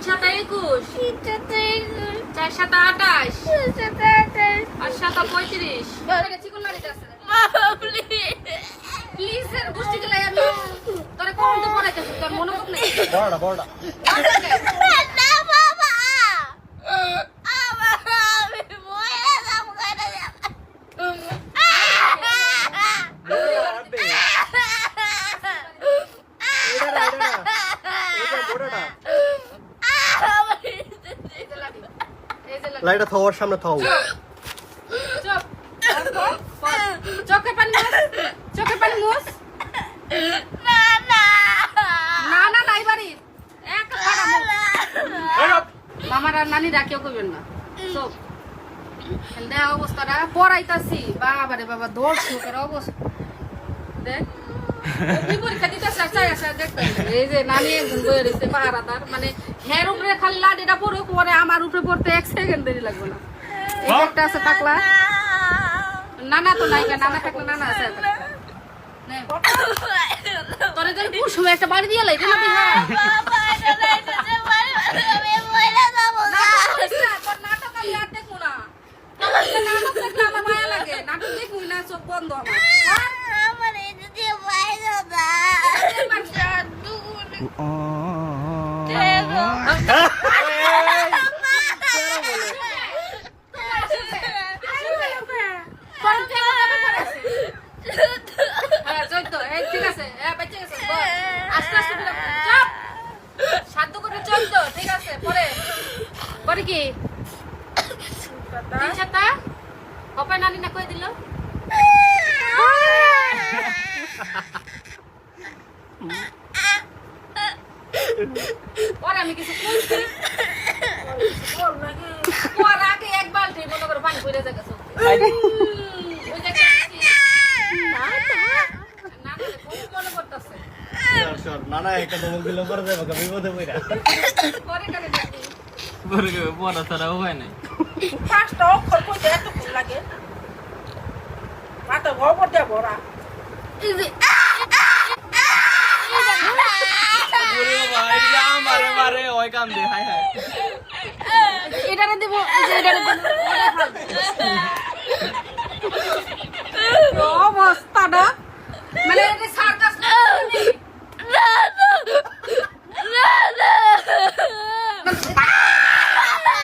সাতা 21, 4 সাতা 28, 8 সাতা 35। চিকন মারিতে আছে প্লিজ এর গোষ্ঠী গেলে আমি তোরে কোন তো পড়াইতেছি তোর মনে কর নাই বড়টা না বাবা আমার আমি মরে যাব করে লাইটটা থাওয়ার সামনে থাও চুপ চোখে পানি মুছ না না না না নাই বাড়ি এক খারাপ মামার আর নানি ডাকেও কইবেন না চুপ এন্ডা অবস্থাটা পড়াইতাছি বাবারে বাবা দর্শকের অবস্থা দেখ পরীক্ষা দিতে চাই দেখতে এই যে নানি একজন বয়ে রয়েছে পাহারাদার মানে হের উপরে খালি লাঠিটা পড়ুক পরে আমার উপরে পড়তে 1 সেকেন্ড দেরি লাগবে না এই একটা আছে টাকলা নানা তো নাই নানা থাকলে নানা আছে তোরে যদি পুষ হয়ে একটা বাড়ি দিয়ে লাইতে না বিহা বাবা এটা এটা মারি আমি মরে যাব তোর নাটক আমি আর দেখবো না নাটক দেখলে আমার মায়া লাগে নাটক দেখবি না চোখ বন্ধ আমার আমার এটা দিয়ে বাইরে না ঠিক আছে আস্তে আস্তে চপ সাধ্য করে চল তো ঠিক আছে পরে পরে কি ছাতা কপাই নানি না কই দিল পরে আমি কিছু কইছি পরে আগে এক বালতি মনে করে পানি পড়ে যায় গেছে নানা একটা ধমক দিলে পরে যাবো বিপদে পড়া পরে কানে দেখি পড়া ছাড়া উপায় নাই পাঁচটা অক্ষর কইতে এতক্ষণ লাগে মাথা ভর দেব ওরা মারে মারে ওই কাম দে হাই হাই এটারে দেব এটারে দেব